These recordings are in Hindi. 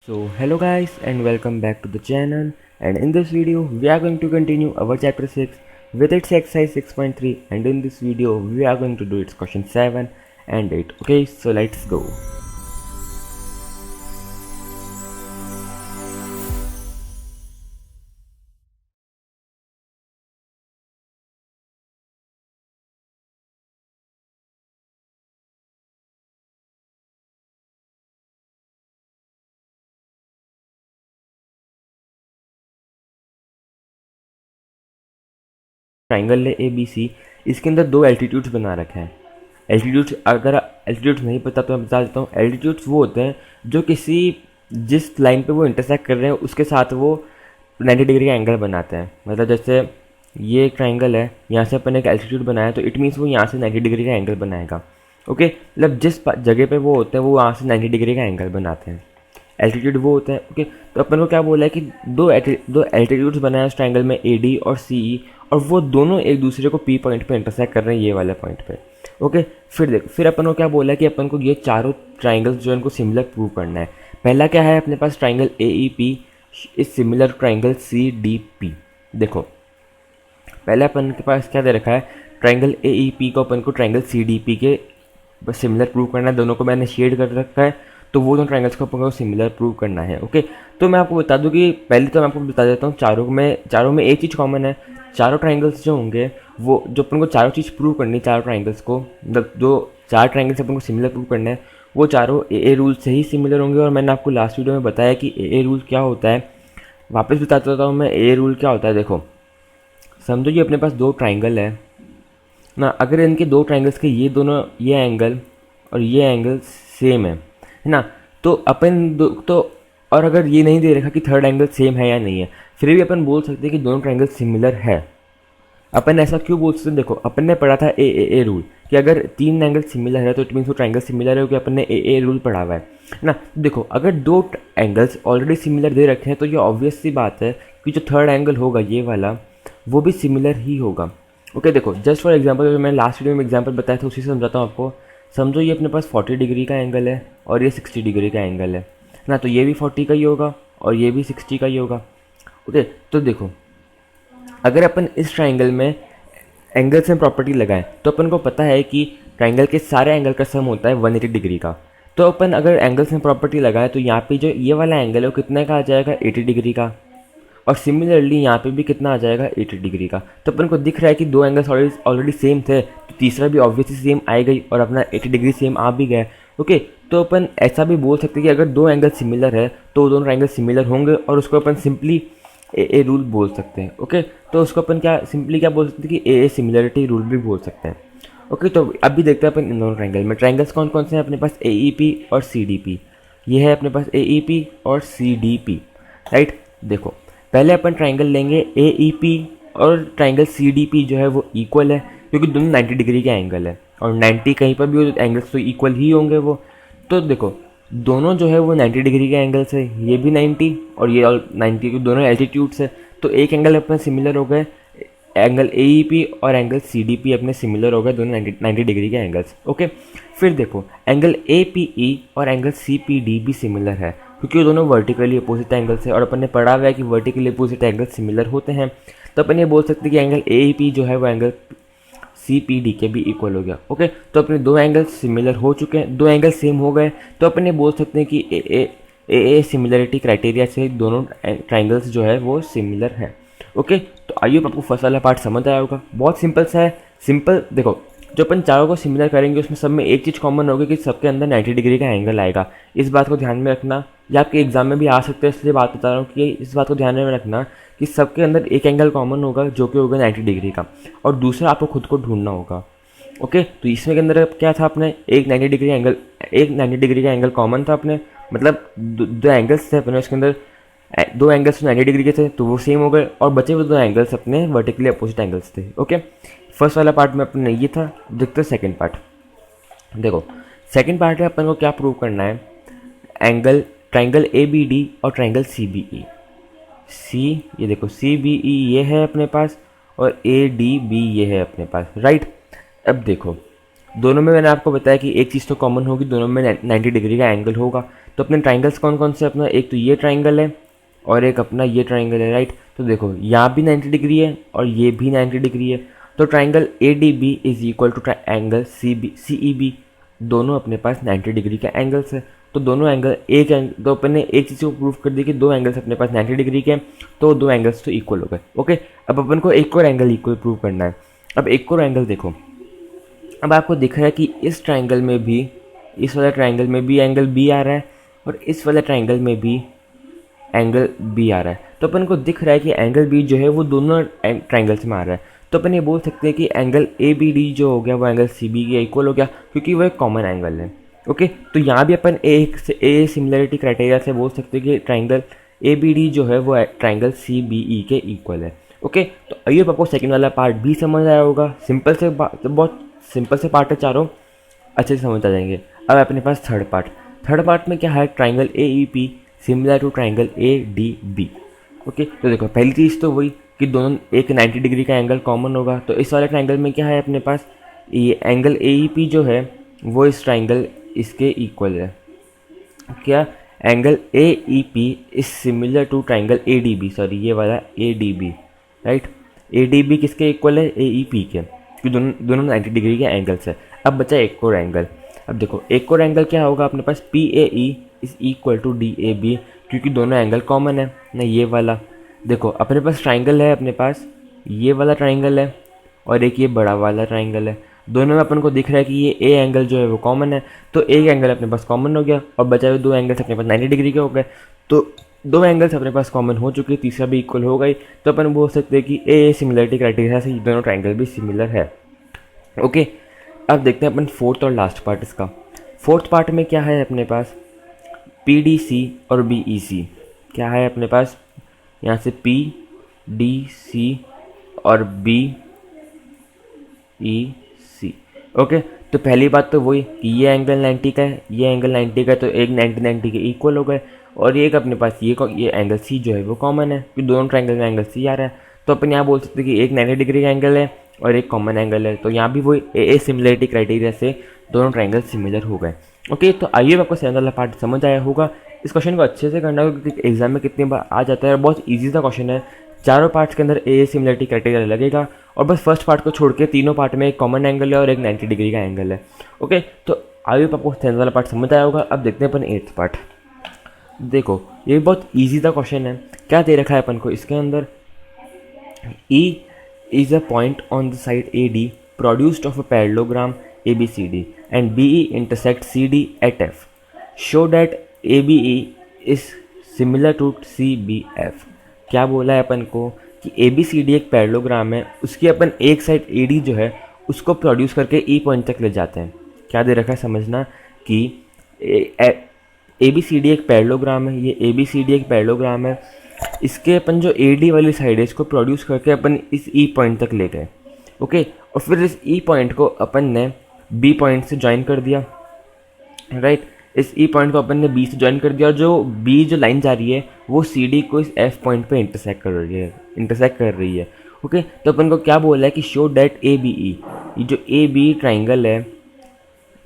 So hello guys and welcome back to the channel, and in this video we are going to continue our chapter 6 with its exercise 6.3, and in this video we are going to do its question 7 and 8. Okay, so let's go. Triangle है ABC, इसके अंदर दो एल्टीट्यूड्स बना रखे हैं। एल्टीट्यूड्स, अगर एल्टीट्यूड्स नहीं पता तो मैं बता देता हूँ। एल्टीट्यूड्स वो होते हैं जो किसी जिस लाइन पे वो इंटरसेक्ट कर रहे हैं उसके साथ वो 90 डिग्री का एंगल बनाते हैं। मतलब जैसे ये एक ट्राइंगल है, यहाँ से अपन एक एल्टीट्यूड बनाया तो इट मीन्स वो यहाँ से 90 डिग्री का एंगल बनाएगा। ओके, मतलब जिस जगह पे वो होते हैं वो वहाँ से 90 डिग्री का एंगल बनाते हैं। एल्टीट्यूड वो होता है। ओके, तो अपन को क्या बोला है कि दो एल्टीट्यूड्स बनाए उस ट्राइंगल में AD और CE, और वो दोनों एक दूसरे को P पॉइंट पे इंटरसेक्ट कर रहे हैं, ये वाले पॉइंट पे। ओके, फिर अपन को क्या बोला है कि अपन को ये चारों ट्राइंगल्स जो इनको सिमिलर प्रूव करना है। पहला क्या है अपने पास, triangle AEP is similar triangle CDP। देखो पहले अपन के पास क्या दे रखा है, ट्राइंगल AEP को अपन को ट्राइंगल CDP के सिमिलर प्रूव करना है। दोनों को मैंने शेड कर रखा है, तो वो दोनों ट्राइंगल्स को अपन को सिमिलर प्रूव करना है। ओके, तो मैं आपको बता दूं कि पहले तो मैं आपको बता देता हूँ चारों में एक चीज़ कॉमन है। चारों ट्राइंगल्स जो होंगे वो जो अपन को चारों चीज़ प्रूव करनी है, चारों ट्राइंगल्स को, मतलब जो चार ट्राइंगल्स अपन को सिमिलर प्रूव करना है वो चारों AA रूल से ही सिमिलर होंगे। और मैंने आपको लास्ट वीडियो में बताया कि AA रूल क्या होता है। वापस बताता रहता हूँ मैं, AA रूल क्या होता है। देखो समझो ये अपने पास दो ट्राइंगल है ना, अगर इनके दो ट्राइंगल्स के ये एंगल और ये एंगल सेम है ना, तो और अगर ये नहीं दे रखा कि थर्ड एंगल सेम है या नहीं है, फिर भी अपन बोल सकते हैं कि दोनों ट्राइंगल सिमिलर है। अपन ऐसा क्यों बोल सकते हैं, देखो अपन ने पढ़ा था AA रूल कि अगर तीन एंगल सिमिलर है तो इट मीन्स वो ट्राइंगल सिमिलर है, क्योंकि अपन ने AA रूल पढ़ा हुआ है ना। देखो अगर दो एंगल्स ऑलरेडी सिमिलर दे रखे हैं तो ये ऑब्वियस सी बात है कि जो थर्ड एंगल होगा ये वाला वो भी सिमिलर ही होगा। ओके, देखो जस्ट फॉर एग्जांपल, मैंने लास्ट वीडियो में एग्जांपल बताया था उसी से समझाता हूँ आपको। समझो ये अपने पास 40 डिग्री का एंगल है और ये 60 डिग्री का एंगल है ना, तो ये भी 40 का ही होगा और ये भी 60 का ही होगा। ओके, तो देखो अगर अपन इस ट्राइंगल में एंगल्स में प्रॉपर्टी लगाएं तो अपन को पता है कि ट्राइंगल के सारे एंगल का सम होता है 180 डिग्री का। तो अपन अगर एंगल्स में प्रॉपर्टी लगाएं तो यहाँ पे जो ये वाला एंगल है वो कितने का आ जाएगा, 80 डिग्री का, और सिमिलरली यहाँ पे भी कितना आ जाएगा, 80 डिग्री का। तो अपन को दिख रहा है कि दो एंगल्स ऑलरेडी सेम थे, तो तीसरा भी ऑब्वियसली सेम आई गई और अपना 80 डिग्री सेम आ भी गया। ओके, तो अपन ऐसा भी बोल सकते हैं कि अगर दो एंगल सिमिलर है तो दोनों एंगल सिमिलर होंगे, और उसको अपन सिंपली AA रूल बोल सकते हैं। ओके, तो उसको अपन क्या बोल सकते हैं कि AA सिमिलरिटी रूल भी बोल सकते हैं। ओके, तो अभी देखते हैं अपन इन दोनों ट्राइंगल में ट्राइंगल्स कौन कौन से हैं अपने पास, AEP और CDP। ये है अपने पास AEP और CDP, राइट। देखो पहले अपन ट्राइंगल लेंगे AEP और ट्राइंगल CDP जो है वो इक्वल है, क्योंकि दोनों 90 डिग्री के एंगल है, और 90 कहीं पर भी हो तो एंगल्स तो इक्वल ही होंगे वो। तो देखो दोनों जो है वो 90 डिग्री के एंगल्स है, ये भी 90 और ये 90, के दोनों एल्टीट्यूड्स है, तो एक एंगल अपने सिमिलर हो गए, एंगल AEP और एंगल CDP अपने सिमिलर हो गए, दोनों 90 डिग्री के एंगल्स। ओके, फिर देखो एंगल APE और एंगल CPD भी सिमिलर है, क्योंकि वो दोनों वर्टिकली अपोजिट एंगल्स है, और अपन ने पढ़ा हुआ है कि वर्टिकली अपोजिट एंगल सिमिलर होते हैं। तो अपन ये बोल सकते हैं कि एंगल AEP जो है वो एंगल CPD के भी इक्वल हो गया। ओके, तो अपने दो एंगल सिमिलर हो चुके हैं, दो एंगल सेम हो गए, तो अपन ये बोल सकते हैं कि AA सिमिलरिटी क्राइटेरिया से दोनों ट्राइंगल्स जो है वो सिमिलर है। ओके, तो आई होप आपको फर्स्ट वाला पार्ट समझ आया होगा, बहुत सिंपल सा है। सिंपल देखो, जो अपन चारों को सिमिलर करेंगे उसमें सब में एक चीज़ कॉमन होगी कि सबके अंदर 90 डिग्री का एंगल आएगा। इस बात को ध्यान में रखना, या आपके एग्जाम में भी आ सकते हैं, इसलिए बात बता रहा हूँ कि इस बात को ध्यान में रखना कि सबके अंदर एक एंगल कॉमन होगा जो कि होगा 90 डिग्री का, और दूसरा आपको खुद को ढूंढना होगा। ओके, तो इसमें के अंदर क्या था, अपने एक 90 डिग्री का एंगल कॉमन था अपने, मतलब दो एंगल्स थे अपने, उसके अंदर दो एंगल्स 90 डिग्री के थे तो वो सेम हो गए, और बचे हुए दो एंगल्स अपने वर्टिकली अपोजिट एंगल्स थे। ओके, फर्स्ट वाला पार्ट में अपने ये था। देखते सेकंड पार्ट। देखो सेकंड पार्ट में अपन को क्या प्रूव करना है, ट्राइंगल ABD और ट्राइंगल CBE। ये देखो CBE ये है अपने पास, और ADB ये है अपने पास, राइट। अब देखो दोनों में मैंने आपको बताया कि एक चीज़ तो कॉमन होगी, दोनों में 90 डिग्री का एंगल होगा। तो अपने ट्राइंगल्स कौन कौन से अपना, एक तो ये ट्राइंगल है और एक अपना ये ट्राइंगल है, राइट। तो देखो यहाँ भी 90 डिग्री है और ये भी 90 डिग्री है। तो triangle A D B is equal to angle C E B, दोनों अपने पास 90 डिग्री का एंगल्स है। तो दोनों एंगल तो अपन ने एक चीज़ को प्रूव कर दी कि दो एंगल्स अपने पास 90 डिग्री के हैं, तो दो एंगल्स तो इक्वल हो गए। ओके, अब अपन को एक और एंगल इक्वल प्रूव करना है। अब एक और एंगल देखो, अब आपको दिख रहा है कि इस ट्राइंगल में भी, इस वाले ट्राइंगल में भी एंगल बी आ रहा है और इस वाले ट्राइंगल में भी एंगल बी आ रहा है। तो अपन को दिख रहा है कि एंगल बी जो है वो दोनों ट्राइंगल्स में आ रहा है। तो अपन ये बोल सकते हैं कि एंगल ए बी डी जो हो गया वो एंगल सी बी के इक्वल हो गया, क्योंकि वो एक कॉमन एंगल है। ओके, तो यहाँ भी अपन ए सिमिलरिटी क्राइटेरिया से बोल सकते हैं कि ट्राइंगल ए बी डी जो है वो ट्राइंगल सी बी ई के इक्वल है। ओके, तो आइए आपको सेकंड वाला पार्ट भी समझ आया होगा। सिंपल से तो बहुत सिंपल से पार्ट है, चारों अच्छे से समझ आ जाएंगे। अब अपने पास थर्ड पार्ट में क्या है, triangle A E P similar to triangle A D B. Okay, तो देखो पहली चीज़ तो वही कि दोनों एक 90 डिग्री का एंगल कॉमन होगा। तो इस वाले ट्राइंगल में क्या है अपने पास, ये एंगल ए ई पी जो है वो इस ट्राइंगल इसके इक्वल है। क्या, angle A E P is similar to triangle A D B, sorry ये वाला A D B, right. A D B किसके इक्वल है, ए ई पी के, क्योंकि दोनों 90 डिग्री के एंगल्स है। अब बचा एक और एंगल। अब देखो एक और एंगल क्या होगा अपने पास, P A E is equal to D A B, क्योंकि दोनों एंगल कॉमन है ना। ये वाला देखो अपने पास ट्राइंगल है, अपने पास ये वाला ट्राइंगल है और एक ये बड़ा वाला ट्राइंगल है। दोनों में अपन को दिख रहा है कि ये ए एंगल जो है वो कॉमन है, तो एक एंगल अपने पास कॉमन हो गया और बचाए हुए दो एंगल्स अपने पास 90 डिग्री के हो गए। तो दो एंगल्स अपने पास कॉमन हो चुके, तीसरा भी इक्वल हो गई। तो अपन बोल सकते हैं कि ए सिमिलरिटी क्राइटेरिया से दोनों ट्राइंगल भी सिमिलर है। ओके, अब देखते हैं अपन फोर्थ और लास्ट पार्ट इसका। फोर्थ पार्ट में क्या है अपने पास, पी डी सी और बी ई सी। क्या है अपने पास, यहाँ से पी डी सी और बी ई सी। ओके, तो पहली बात तो वही कि ये एंगल 90 का है, ये एंगल 90 का है, तो एक 90 के इक्वल हो गए। और एक अपने पास ये एंगल सी जो है वो कॉमन है, क्योंकि दोनों ट्राइंगल में एंगल सी आ रहा है। तो अपन यहाँ बोल सकते हैं कि एक 90 डिग्री का एंगल है और एक कॉमन एंगल है। तो यहाँ भी वही ए सिमिलरिटी क्राइटेरिया से दोनों ट्राइंगल सिमिलर हो गए। ओके, तो आइए आपको सेकंड वाला पार्ट समझ आया होगा। इस क्वेश्चन को अच्छे से करना होगा, क्योंकि एग्जाम में कितनी बार आ जाता है और बहुत ईजी सा क्वेश्चन है। चारों पार्ट्स के अंदर ए सिमिलरिटी क्राइटेरिया लगेगा और बस फर्स्ट पार्ट को छोड़ के तीनों पार्ट में एक कॉमन एंगल है और एक 90 डिग्री का एंगल है। ओके, तो आइए आपको सेकंड वाला पार्ट समझ आया होगा। अब देखते हैं अपन एट्थ पार्ट। देखो ये बहुत ईजी सा क्वेश्चन है। क्या दे रखा है अपन को इसके अंदर, E is a point on the side AD produced of a parallelogram ABCD and BE intersects CD at F. Show that ABE is similar to CBF. क्या बोला है अपन को कि ABCD एक पैरेललोग्राम है, उसकी अपन एक साइड AD जो है उसको प्रोड्यूस करके E पॉइंट तक ले जाते हैं। क्या दे रखा है समझना कि ABCD एक पैरेललोग्राम है, ये ABCD एक पैरेललोग्राम है, इसके अपन जो AD वाली साइड है इसको प्रोड्यूस करके अपन इस E पॉइंट तक ले गए। ओके, और फिर इस E पॉइंट को अपन ने B पॉइंट से ज्वाइन कर दिया, राइट। इस E पॉइंट को अपन ने B से ज्वाइन कर दिया और जो B जो लाइन जा रही है वो CD को इस F पॉइंट पे इंटरसेक्ट कर रही है। ओके, तो अपन को क्या बोला है कि शो डेट ABE, ये जो AB ट्राइंगल है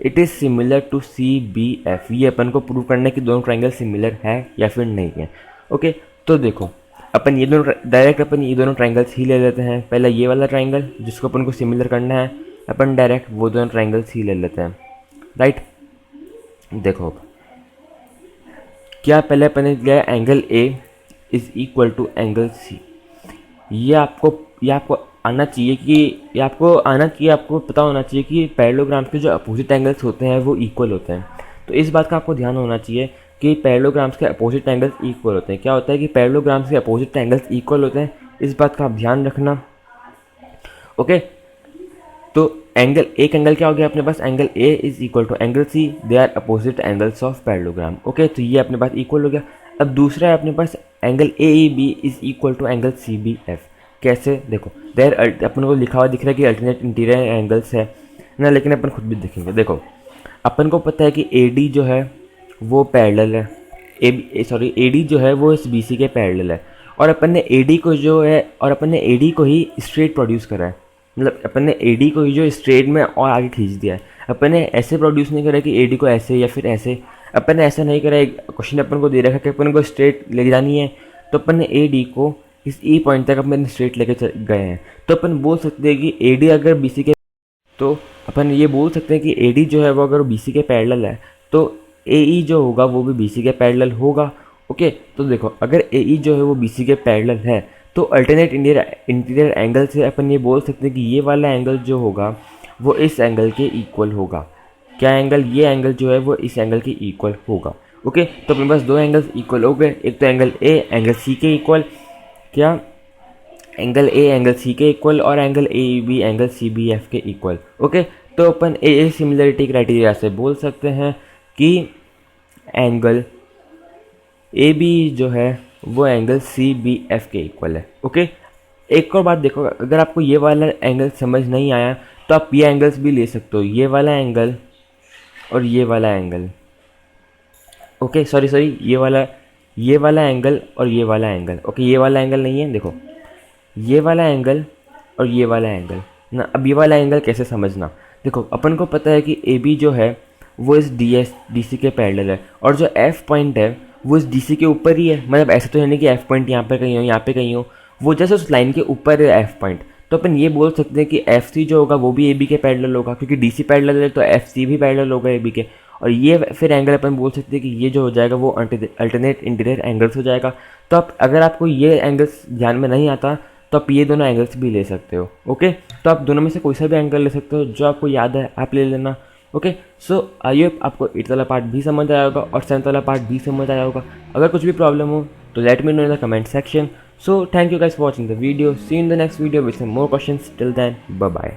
it is similar to CBF। ये अपन को प्रूव करना है कि दोनों ट्राइंगल सिमिलर है या फिर नहीं है। ओके, तो देखो अपन ये दोनों डायरेक्ट अपन ये दोनों ट्राइंगल्स ही ले लेते हैं। पहले ये वाला ट्राइंगल जिसको अपन को सिमिलर करना है, अपन डायरेक्ट वो दोनों ट्राइंगल्स ही ले लेते हैं, राइट। देखो क्या पहले अपन ने लिया angle A is equal to angle C। ये आपको आना चाहिए आपको पता होना चाहिए कि पैरेललोग्राम्स के जो अपोजिट एंगल्स होते हैं वो इक्वल होते हैं। तो इस बात का आपको ध्यान होना चाहिए कि पैरेललोग्राम्स के अपोजिट एंगल्स इक्वल होते हैं। क्या होता है कि पैरेललोग्राम्स के अपोजिट एंगल्स इक्वल होते हैं, इस बात का आप ध्यान रखना। ओके, तो एक एंगल क्या हो गया अपने पास, angle A is equal to angle C, they are opposite angles of parallelogram. Okay, तो ये अपने पास इक्वल हो गया। अब दूसरा है अपने पास angle AEB is equal to angle CBF। कैसे, देखो देयर अपन को लिखा हुआ दिख रहा है कि अल्टरनेट इंटीरियर एंगल्स है ना, लेकिन अपन खुद भी देखेंगे। देखो अपन को पता है कि AD जो है वो पैरेलल है, AD जो है वो इस BC के पैरेलल है, और अपन ने AD को ही स्ट्रेट प्रोड्यूस करा है। मतलब अपन ने AD को ही जो स्ट्रेट में और आगे खींच दिया है, अपन ने ऐसे प्रोड्यूस नहीं करा कि AD को ऐसे या फिर ऐसे, अपन ने ऐसा नहीं करा। एक क्वेश्चन अपन को दे रखा कि अपन को स्ट्रेट ले जानी है, तो अपन ने AD को इस E पॉइंट तक अपन स्ट्रेट लेके गए हैं। तो अपन बोल सकते हैं कि AD अगर BC के, तो अपन ये बोल सकते हैं कि AD जो है वो अगर BC के पैरेलल है तो AE जो होगा वो भी BC के पैरेलल होगा। ओके, तो देखो अगर AE जो है वो BC के पैरेलल है तो अल्टरनेट इंटीरियर एंगल से अपन ये बोल सकते हैं कि ये वाला एंगल जो होगा वो इस एंगल के इक्वल होगा। क्या एंगल? ये एंगल जो है वो इस एंगल के इक्वल होगा। ओके, तो अपने पास दो एंगल्स इक्वल हो गए, एक तो एंगल A एंगल C के इक्वल, क्या एंगल A एंगल C के इक्वल, और एंगल AEB एंगल CBF के इक्वल। ओके, तो अपन ए सिमिलरिटी क्राइटेरिया से बोल सकते हैं कि एंगल AB जो है वो एंगल CBF के इक्वल है। ओके, एक और बात देखो, अगर आपको ये वाला एंगल समझ नहीं आया तो आप ये एंगल्स भी ले सकते हो, ये वाला एंगल और ये वाला एंगल। ओके, सॉरी ये वाला एंगल और ये वाला एंगल। ओके, ये वाला एंगल नहीं है, देखो ये वाला एंगल और ये वाला एंगल ना। अब ये वाला एंगल कैसे समझना, देखो अपन को पता है कि AB जो है वो इस DC के पैरेलल है, और जो F पॉइंट है वो इस DC के ऊपर ही है। मतलब ऐसा तो है नहीं कि F पॉइंट यहाँ पर कहीं हो, यहाँ पे कहीं हो, वो जैसे उस लाइन के ऊपर है F पॉइंट। तो अपन ये बोल सकते हैं कि FC जो होगा वो भी AB के पैरेलल होगा, क्योंकि DC पैरेलल है तो FC भी पैरेलल होगा AB के। और ये फिर एंगल अपन बोल सकते हैं कि ये जो हो जाएगा वो अल्टरनेट इंटीरियर एंगल्स हो जाएगा। तो आप अगर आपको ये एंगल्स ध्यान में नहीं आता तो आप ये दोनों एंगल्स भी ले सकते हो। ओके, तो आप दोनों में से कोई सा भी एंगल ले सकते हो, जो आपको याद है आप ले लेना। ओके, सो आई होप आपको 8th वाला पार्ट भी समझ आया होगा और 7th वाला पार्ट भी समझ आया होगा। अगर कुछ भी प्रॉब्लम हो तो let me know in the comment section. So thank you guys for watching the video. See you in the next video with some more questions. Till then, bye bye.